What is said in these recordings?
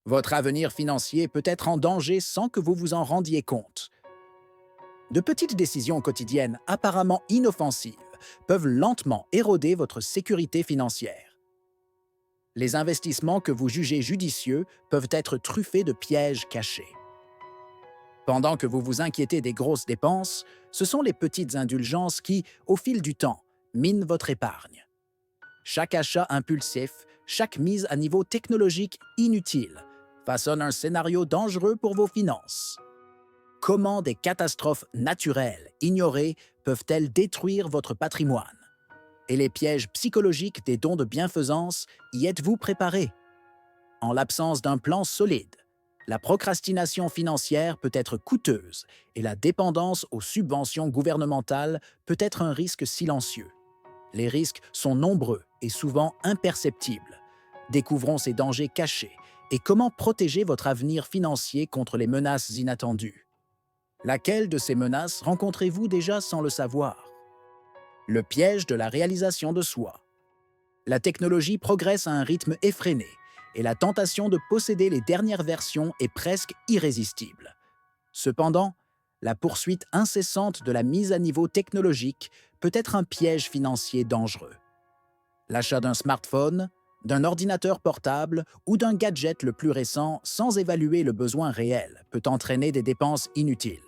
Votre avenir financier peut être en danger sans que vous vous en rendiez compte. De petites décisions quotidiennes apparemment inoffensives peuvent lentement éroder votre sécurité financière. Les investissements que vous jugez judicieux peuvent être truffés de pièges cachés. Pendant que vous vous inquiétez des grosses dépenses, ce sont les petites indulgences qui, au fil du temps, minent votre épargne. Chaque achat impulsif, chaque mise à niveau technologique inutile, façonne un scénario dangereux pour vos finances. Comment des catastrophes naturelles ignorées peuvent-elles détruire votre patrimoine? Et les pièges psychologiques des dons de bienfaisance, y êtes-vous préparé? En l'absence d'un plan solide, la procrastination financière peut être coûteuse et la dépendance aux subventions gouvernementales peut être un risque silencieux. Les risques sont nombreux et souvent imperceptibles. Découvrons ces dangers cachés et comment protéger votre avenir financier contre les menaces inattendues. Laquelle de ces menaces rencontrez-vous déjà sans le savoir? Le piège de la réalisation de soi. La technologie progresse à un rythme effréné et la tentation de posséder les dernières versions est presque irrésistible. Cependant, la poursuite incessante de la mise à niveau technologique peut être un piège financier dangereux. L'achat d'un smartphone, d'un ordinateur portable ou d'un gadget le plus récent sans évaluer le besoin réel peut entraîner des dépenses inutiles.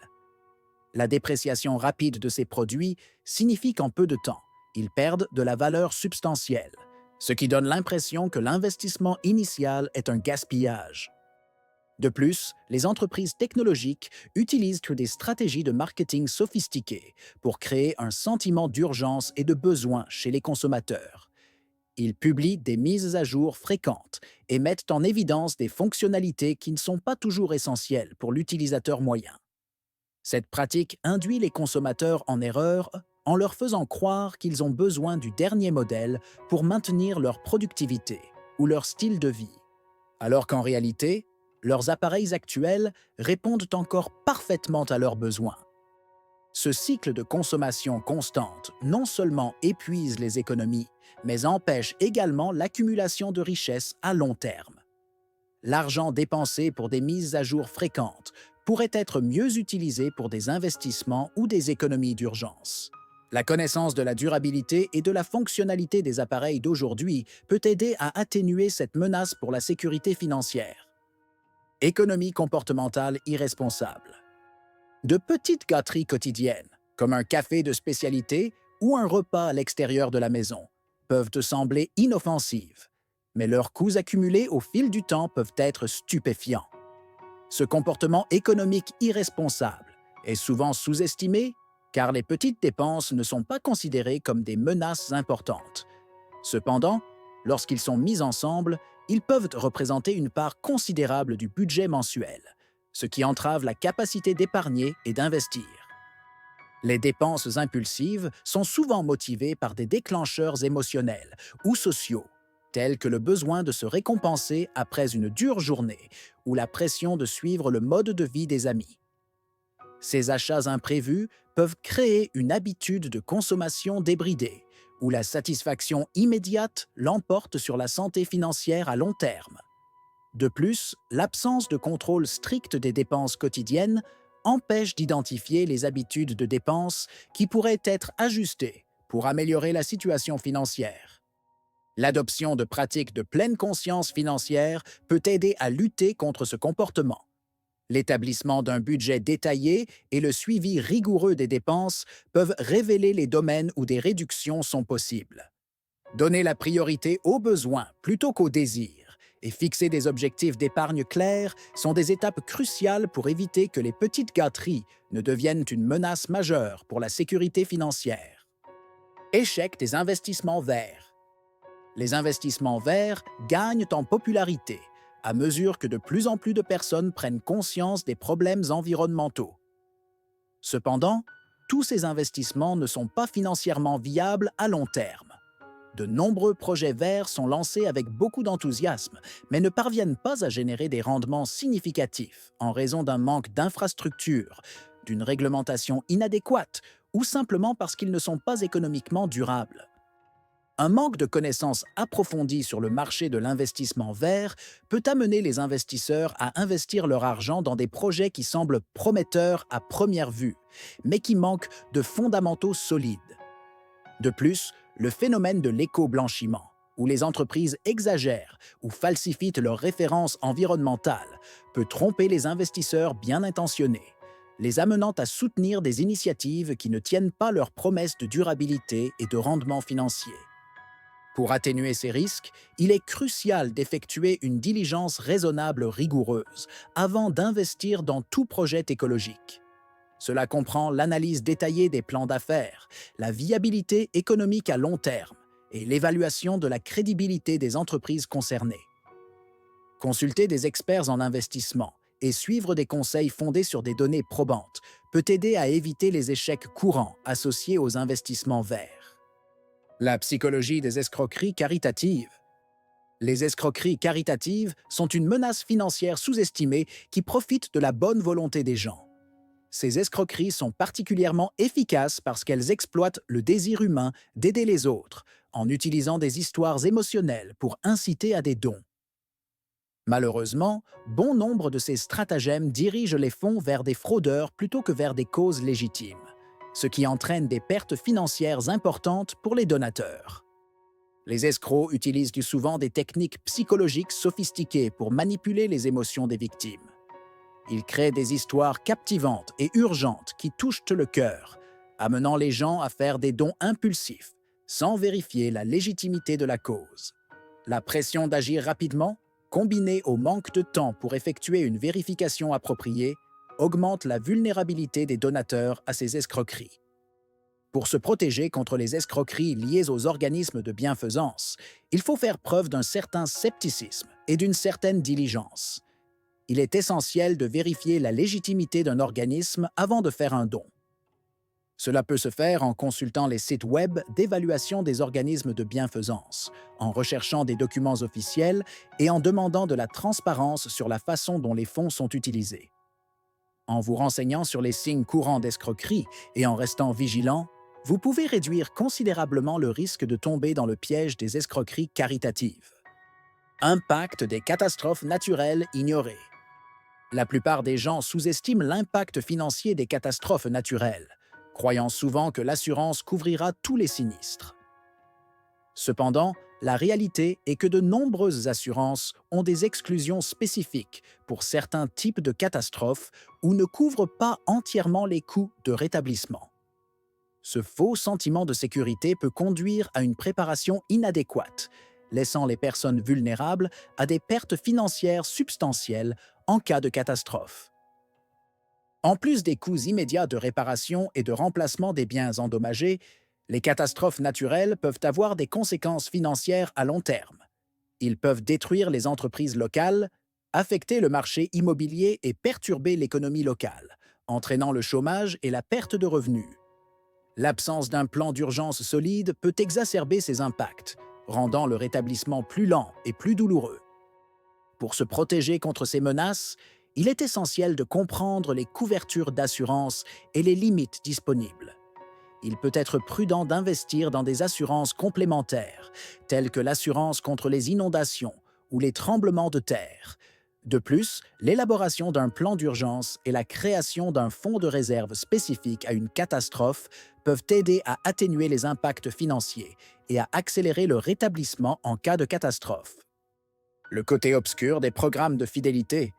La dépréciation rapide de ces produits signifie qu'en peu de temps, ils perdent de la valeur substantielle, ce qui donne l'impression que l'investissement initial est un gaspillage. De plus, les entreprises technologiques utilisent des stratégies de marketing sophistiquées pour créer un sentiment d'urgence et de besoin chez les consommateurs. Ils publient des mises à jour fréquentes et mettent en évidence des fonctionnalités qui ne sont pas toujours essentielles pour l'utilisateur moyen. Cette pratique induit les consommateurs en erreur en leur faisant croire qu'ils ont besoin du dernier modèle pour maintenir leur productivité ou leur style de vie, alors qu'en réalité, leurs appareils actuels répondent encore parfaitement à leurs besoins. Ce cycle de consommation constante non seulement épuise les économies, mais empêche également l'accumulation de richesses à long terme. L'argent dépensé pour des mises à jour fréquentes pourrait être mieux utilisé pour des investissements ou des économies d'urgence. La connaissance de la durabilité et de la fonctionnalité des appareils d'aujourd'hui peut aider à atténuer cette menace pour la sécurité financière. Économie comportementale irresponsable. De petites gâteries quotidiennes, comme un café de spécialité ou un repas à l'extérieur de la maison, peuvent te sembler inoffensives, mais leurs coûts accumulés au fil du temps peuvent être stupéfiants. Ce comportement économique irresponsable est souvent sous-estimé car les petites dépenses ne sont pas considérées comme des menaces importantes. Cependant, lorsqu'ils sont mis ensemble, ils peuvent représenter une part considérable du budget mensuel, ce qui entrave la capacité d'épargner et d'investir. Les dépenses impulsives sont souvent motivées par des déclencheurs émotionnels ou sociaux, tels que le besoin de se récompenser après une dure journée ou la pression de suivre le mode de vie des amis. Ces achats imprévus peuvent créer une habitude de consommation débridée, où la satisfaction immédiate l'emporte sur la santé financière à long terme. De plus, l'absence de contrôle strict des dépenses quotidiennes empêche d'identifier les habitudes de dépenses qui pourraient être ajustées pour améliorer la situation financière. L'adoption de pratiques de pleine conscience financière peut aider à lutter contre ce comportement. L'établissement d'un budget détaillé et le suivi rigoureux des dépenses peuvent révéler les domaines où des réductions sont possibles. Donner la priorité aux besoins plutôt qu'aux désirs et fixer des objectifs d'épargne clairs sont des étapes cruciales pour éviter que les petites gâteries ne deviennent une menace majeure pour la sécurité financière. Échec des investissements verts. Les investissements verts gagnent en popularité à mesure que de plus en plus de personnes prennent conscience des problèmes environnementaux. Cependant, tous ces investissements ne sont pas financièrement viables à long terme. De nombreux projets verts sont lancés avec beaucoup d'enthousiasme, mais ne parviennent pas à générer des rendements significatifs en raison d'un manque d'infrastructures, d'une réglementation inadéquate ou simplement parce qu'ils ne sont pas économiquement durables. Un manque de connaissances approfondies sur le marché de l'investissement vert peut amener les investisseurs à investir leur argent dans des projets qui semblent prometteurs à première vue, mais qui manquent de fondamentaux solides. De plus, le phénomène de l'éco-blanchiment, où les entreprises exagèrent ou falsifient leurs références environnementales, peut tromper les investisseurs bien intentionnés, les amenant à soutenir des initiatives qui ne tiennent pas leurs promesses de durabilité et de rendement financier. Pour atténuer ces risques, il est crucial d'effectuer une diligence raisonnable rigoureuse avant d'investir dans tout projet écologique. Cela comprend l'analyse détaillée des plans d'affaires, la viabilité économique à long terme et l'évaluation de la crédibilité des entreprises concernées. Consulter des experts en investissement et suivre des conseils fondés sur des données probantes peut aider à éviter les échecs courants associés aux investissements verts. La psychologie des escroqueries caritatives. Les escroqueries caritatives sont une menace financière sous-estimée qui profite de la bonne volonté des gens. Ces escroqueries sont particulièrement efficaces parce qu'elles exploitent le désir humain d'aider les autres en utilisant des histoires émotionnelles pour inciter à des dons. Malheureusement, bon nombre de ces stratagèmes dirigent les fonds vers des fraudeurs plutôt que vers des causes légitimes, ce qui entraîne des pertes financières importantes pour les donateurs. Les escrocs utilisent souvent des techniques psychologiques sophistiquées pour manipuler les émotions des victimes. Ils créent des histoires captivantes et urgentes qui touchent le cœur, amenant les gens à faire des dons impulsifs, sans vérifier la légitimité de la cause. La pression d'agir rapidement, combinée au manque de temps pour effectuer une vérification appropriée, augmente la vulnérabilité des donateurs à ces escroqueries. Pour se protéger contre les escroqueries liées aux organismes de bienfaisance, il faut faire preuve d'un certain scepticisme et d'une certaine diligence. Il est essentiel de vérifier la légitimité d'un organisme avant de faire un don. Cela peut se faire en consultant les sites web d'évaluation des organismes de bienfaisance, en recherchant des documents officiels et en demandant de la transparence sur la façon dont les fonds sont utilisés. En vous renseignant sur les signes courants d'escroquerie et en restant vigilant, vous pouvez réduire considérablement le risque de tomber dans le piège des escroqueries caritatives. Impact des catastrophes naturelles ignorées. La plupart des gens sous-estiment l'impact financier des catastrophes naturelles, croyant souvent que l'assurance couvrira tous les sinistres. Cependant, la réalité est que de nombreuses assurances ont des exclusions spécifiques pour certains types de catastrophes ou ne couvrent pas entièrement les coûts de rétablissement. Ce faux sentiment de sécurité peut conduire à une préparation inadéquate, laissant les personnes vulnérables à des pertes financières substantielles en cas de catastrophe. En plus des coûts immédiats de réparation et de remplacement des biens endommagés, les catastrophes naturelles peuvent avoir des conséquences financières à long terme. Ils peuvent détruire les entreprises locales, affecter le marché immobilier et perturber l'économie locale, entraînant le chômage et la perte de revenus. L'absence d'un plan d'urgence solide peut exacerber ces impacts, rendant le rétablissement plus lent et plus douloureux. Pour se protéger contre ces menaces, il est essentiel de comprendre les couvertures d'assurance et les limites disponibles. Il peut être prudent d'investir dans des assurances complémentaires, telles que l'assurance contre les inondations ou les tremblements de terre. De plus, l'élaboration d'un plan d'urgence et la création d'un fonds de réserve spécifique à une catastrophe peuvent aider à atténuer les impacts financiers et à accélérer le rétablissement en cas de catastrophe. Le côté obscur des programmes de fidélité.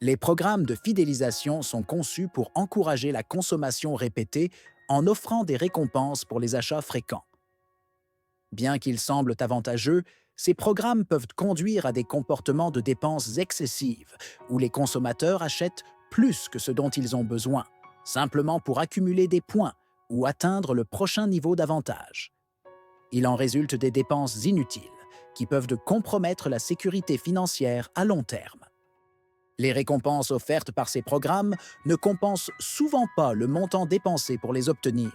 Les programmes de fidélisation sont conçus pour encourager la consommation répétée en offrant des récompenses pour les achats fréquents. Bien qu'ils semblent avantageux, ces programmes peuvent conduire à des comportements de dépenses excessives, où les consommateurs achètent plus que ce dont ils ont besoin, simplement pour accumuler des points ou atteindre le prochain niveau d'avantage. Il en résulte des dépenses inutiles, qui peuvent compromettre la sécurité financière à long terme. Les récompenses offertes par ces programmes ne compensent souvent pas le montant dépensé pour les obtenir.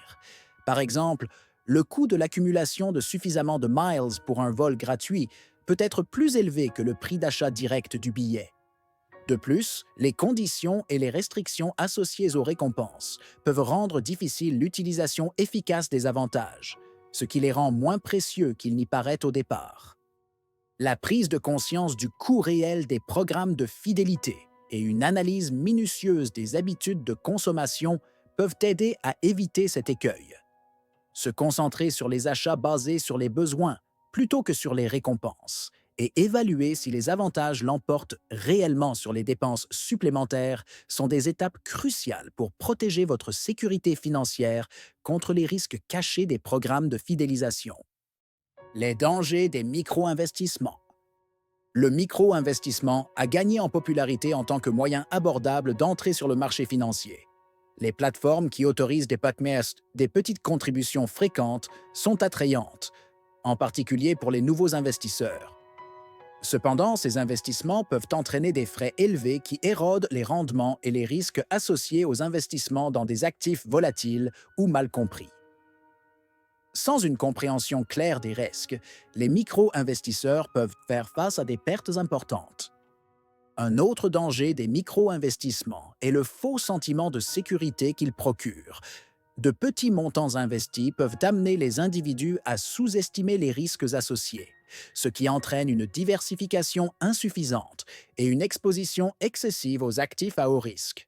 Par exemple, le coût de l'accumulation de suffisamment de miles pour un vol gratuit peut être plus élevé que le prix d'achat direct du billet. De plus, les conditions et les restrictions associées aux récompenses peuvent rendre difficile l'utilisation efficace des avantages, ce qui les rend moins précieux qu'il n'y paraît au départ. La prise de conscience du coût réel des programmes de fidélité et une analyse minutieuse des habitudes de consommation peuvent aider à éviter cet écueil. Se concentrer sur les achats basés sur les besoins plutôt que sur les récompenses et évaluer si les avantages l'emportent réellement sur les dépenses supplémentaires sont des étapes cruciales pour protéger votre sécurité financière contre les risques cachés des programmes de fidélisation. Les dangers des micro-investissements. Le micro-investissement a gagné en popularité en tant que moyen abordable d'entrer sur le marché financier. Les plateformes qui autorisent des petites contributions fréquentes sont attrayantes, en particulier pour les nouveaux investisseurs. Cependant, ces investissements peuvent entraîner des frais élevés qui érodent les rendements et les risques associés aux investissements dans des actifs volatiles ou mal compris. Sans une compréhension claire des risques, les micro-investisseurs peuvent faire face à des pertes importantes. Un autre danger des micro-investissements est le faux sentiment de sécurité qu'ils procurent. De petits montants investis peuvent amener les individus à sous-estimer les risques associés, ce qui entraîne une diversification insuffisante et une exposition excessive aux actifs à haut risque.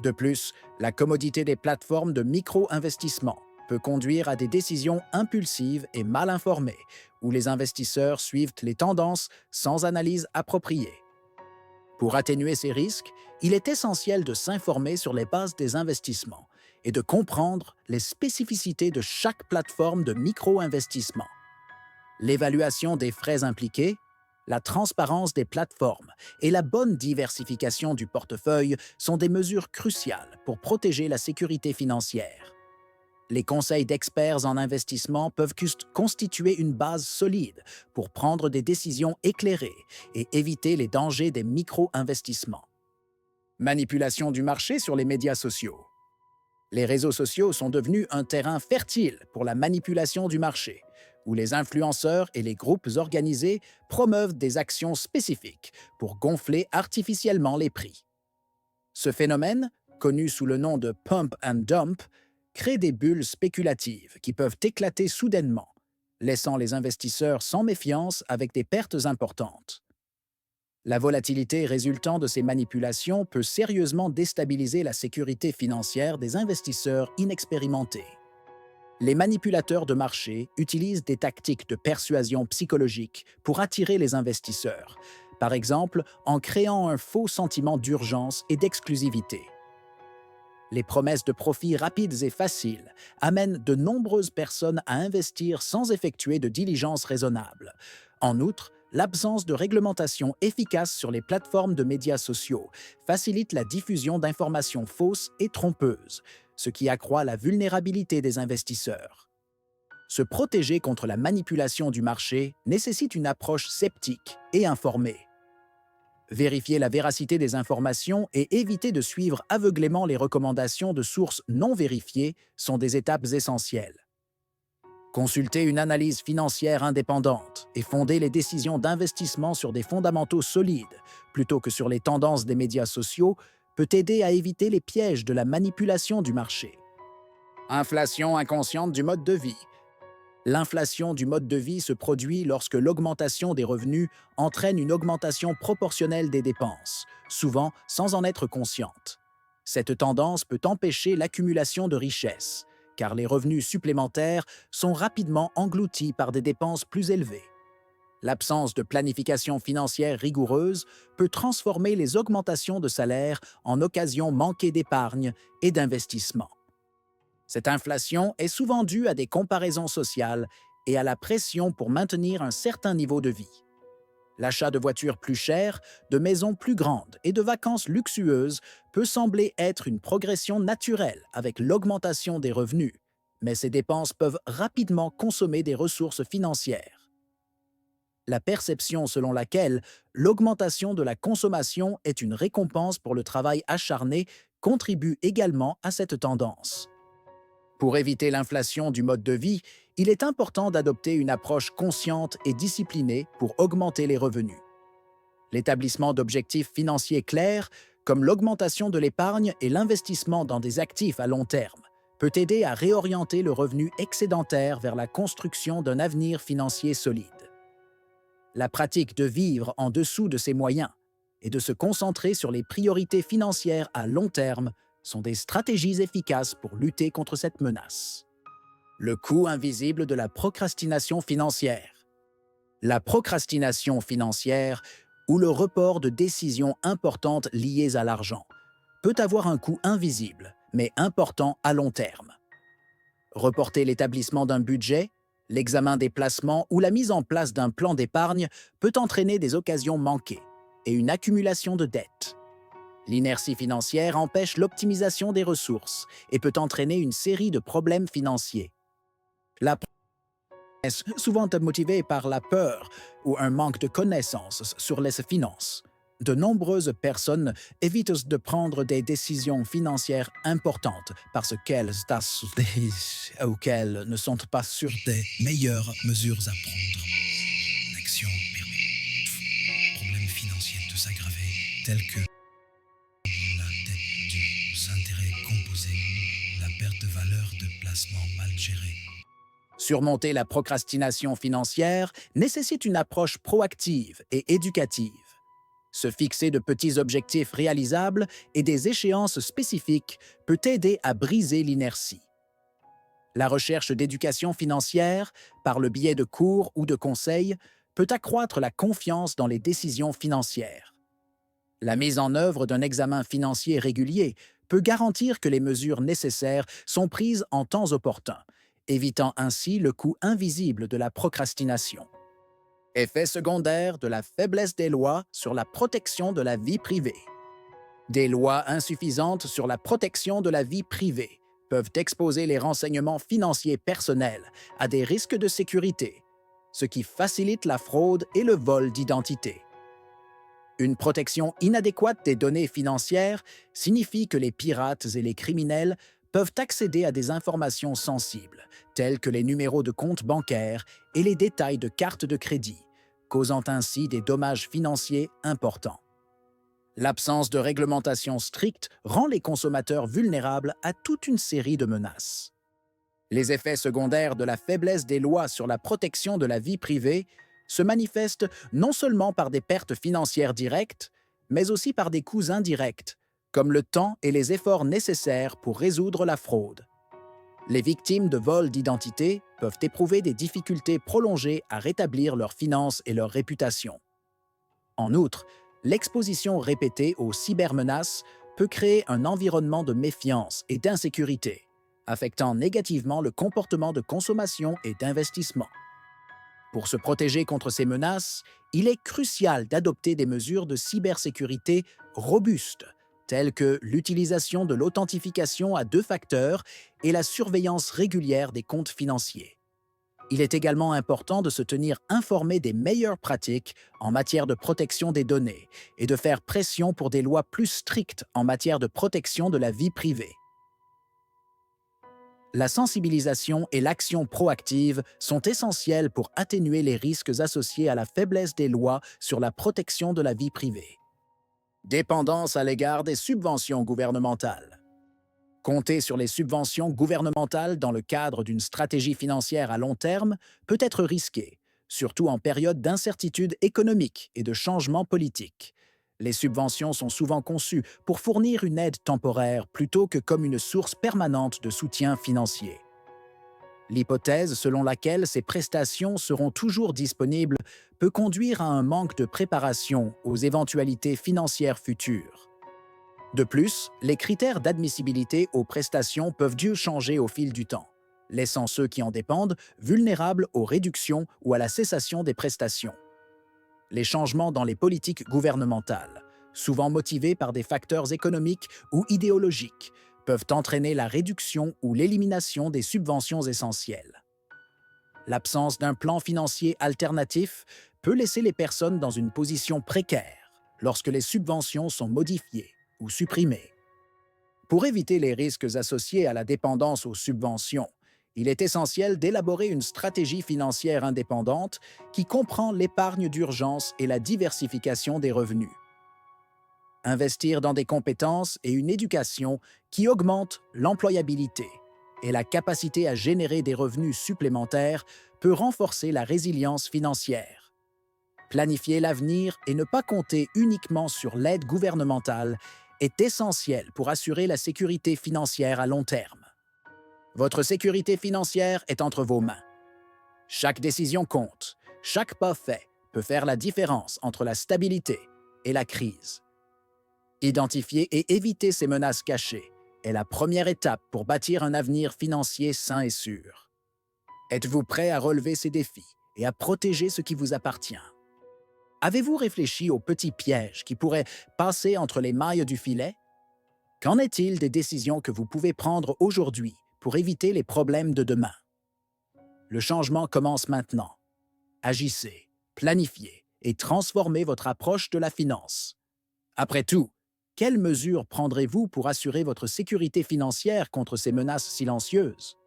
De plus, la commodité des plateformes de micro-investissement peut conduire à des décisions impulsives et mal informées, où les investisseurs suivent les tendances sans analyse appropriée. Pour atténuer ces risques, il est essentiel de s'informer sur les bases des investissements et de comprendre les spécificités de chaque plateforme de micro-investissement. L'évaluation des frais impliqués, la transparence des plateformes et la bonne diversification du portefeuille sont des mesures cruciales pour protéger la sécurité financière. Les conseils d'experts en investissement peuvent constituer une base solide pour prendre des décisions éclairées et éviter les dangers des micro-investissements. Manipulation du marché sur les médias sociaux. Les réseaux sociaux sont devenus un terrain fertile pour la manipulation du marché, où les influenceurs et les groupes organisés promeuvent des actions spécifiques pour gonfler artificiellement les prix. Ce phénomène, connu sous le nom de pump and dump, crée des bulles spéculatives qui peuvent éclater soudainement, laissant les investisseurs sans méfiance avec des pertes importantes. La volatilité résultant de ces manipulations peut sérieusement déstabiliser la sécurité financière des investisseurs inexpérimentés. Les manipulateurs de marché utilisent des tactiques de persuasion psychologique pour attirer les investisseurs, par exemple en créant un faux sentiment d'urgence et d'exclusivité. Les promesses de profits rapides et faciles amènent de nombreuses personnes à investir sans effectuer de diligence raisonnable. En outre, l'absence de réglementation efficace sur les plateformes de médias sociaux facilite la diffusion d'informations fausses et trompeuses, ce qui accroît la vulnérabilité des investisseurs. Se protéger contre la manipulation du marché nécessite une approche sceptique et informée. Vérifier la véracité des informations et éviter de suivre aveuglément les recommandations de sources non vérifiées sont des étapes essentielles. Consulter une analyse financière indépendante et fonder les décisions d'investissement sur des fondamentaux solides plutôt que sur les tendances des médias sociaux peut aider à éviter les pièges de la manipulation du marché. Inflation inconsciente du mode de vie. L'inflation du mode de vie se produit lorsque l'augmentation des revenus entraîne une augmentation proportionnelle des dépenses, souvent sans en être consciente. Cette tendance peut empêcher l'accumulation de richesses, car les revenus supplémentaires sont rapidement engloutis par des dépenses plus élevées. L'absence de planification financière rigoureuse peut transformer les augmentations de salaire en occasions manquées d'épargne et d'investissement. Cette inflation est souvent due à des comparaisons sociales et à la pression pour maintenir un certain niveau de vie. L'achat de voitures plus chères, de maisons plus grandes et de vacances luxueuses peut sembler être une progression naturelle avec l'augmentation des revenus, mais ces dépenses peuvent rapidement consommer des ressources financières. La perception selon laquelle l'augmentation de la consommation est une récompense pour le travail acharné contribue également à cette tendance. Pour éviter l'inflation du mode de vie, il est important d'adopter une approche consciente et disciplinée pour augmenter les revenus. L'établissement d'objectifs financiers clairs, comme l'augmentation de l'épargne et l'investissement dans des actifs à long terme, peut aider à réorienter le revenu excédentaire vers la construction d'un avenir financier solide. La pratique de vivre en dessous de ses moyens et de se concentrer sur les priorités financières à long terme sont des stratégies efficaces pour lutter contre cette menace. Le coût invisible de la procrastination financière. La procrastination financière, ou le report de décisions importantes liées à l'argent, peut avoir un coût invisible, mais important à long terme. Reporter l'établissement d'un budget, l'examen des placements ou la mise en place d'un plan d'épargne peut entraîner des occasions manquées et une accumulation de dettes. L'inertie financière empêche l'optimisation des ressources et peut entraîner une série de problèmes financiers. La est souvent motivée par la peur ou un manque de connaissances sur les finances. De nombreuses personnes évitent de prendre des décisions financières importantes parce qu'elles ne sont pas sûres des meilleures mesures à prendre. L'action permet problèmes financiers de s'aggraver, tels que la dette dus intérêts composés, la perte de valeur de placement mal géré. Surmonter la procrastination financière nécessite une approche proactive et éducative. Se fixer de petits objectifs réalisables et des échéances spécifiques peut aider à briser l'inertie. La recherche d'éducation financière, par le biais de cours ou de conseils, peut accroître la confiance dans les décisions financières. La mise en œuvre d'un examen financier régulier peut garantir que les mesures nécessaires sont prises en temps opportun, évitant ainsi le coût invisible de la procrastination. Effet secondaire de la faiblesse des lois sur la protection de la vie privée. Des lois insuffisantes sur la protection de la vie privée peuvent exposer les renseignements financiers personnels à des risques de sécurité, ce qui facilite la fraude et le vol d'identité. Une protection inadéquate des données financières signifie que les pirates et les criminels peuvent accéder à des informations sensibles, telles que les numéros de compte bancaire et les détails de cartes de crédit, causant ainsi des dommages financiers importants. L'absence de réglementation stricte rend les consommateurs vulnérables à toute une série de menaces. Les effets secondaires de la faiblesse des lois sur la protection de la vie privée se manifestent non seulement par des pertes financières directes, mais aussi par des coûts indirects, comme le temps et les efforts nécessaires pour résoudre la fraude. Les victimes de vols d'identité peuvent éprouver des difficultés prolongées à rétablir leurs finances et leur réputation. En outre, l'exposition répétée aux cybermenaces peut créer un environnement de méfiance et d'insécurité, affectant négativement le comportement de consommation et d'investissement. Pour se protéger contre ces menaces, il est crucial d'adopter des mesures de cybersécurité robustes, telles que l'utilisation de l'authentification à 2 facteurs et la surveillance régulière des comptes financiers. Il est également important de se tenir informé des meilleures pratiques en matière de protection des données et de faire pression pour des lois plus strictes en matière de protection de la vie privée. La sensibilisation et l'action proactive sont essentielles pour atténuer les risques associés à la faiblesse des lois sur la protection de la vie privée. Dépendance à l'égard des subventions gouvernementales. Compter sur les subventions gouvernementales dans le cadre d'une stratégie financière à long terme peut être risqué, surtout en période d'incertitude économique et de changement politique. Les subventions sont souvent conçues pour fournir une aide temporaire plutôt que comme une source permanente de soutien financier. L'hypothèse selon laquelle ces prestations seront toujours disponibles peut conduire à un manque de préparation aux éventualités financières futures. De plus, les critères d'admissibilité aux prestations peuvent dû changer au fil du temps, laissant ceux qui en dépendent vulnérables aux réductions ou à la cessation des prestations. Les changements dans les politiques gouvernementales, souvent motivés par des facteurs économiques ou idéologiques, peuvent entraîner la réduction ou l'élimination des subventions essentielles. L'absence d'un plan financier alternatif peut laisser les personnes dans une position précaire lorsque les subventions sont modifiées ou supprimées. Pour éviter les risques associés à la dépendance aux subventions, il est essentiel d'élaborer une stratégie financière indépendante qui comprend l'épargne d'urgence et la diversification des revenus. Investir dans des compétences et une éducation qui augmentent l'employabilité, et la capacité à générer des revenus supplémentaires peut renforcer la résilience financière. Planifier l'avenir et ne pas compter uniquement sur l'aide gouvernementale est essentiel pour assurer la sécurité financière à long terme. Votre sécurité financière est entre vos mains. Chaque décision compte. Chaque pas fait peut faire la différence entre la stabilité et la crise. Identifier et éviter ces menaces cachées est la première étape pour bâtir un avenir financier sain et sûr. Êtes-vous prêt à relever ces défis et à protéger ce qui vous appartient? Avez-vous réfléchi aux petits pièges qui pourraient passer entre les mailles du filet? Qu'en est-il des décisions que vous pouvez prendre aujourd'hui pour éviter les problèmes de demain? Le changement commence maintenant. Agissez, planifiez et transformez votre approche de la finance. Après tout, quelles mesures prendrez-vous pour assurer votre sécurité financière contre ces menaces silencieuses?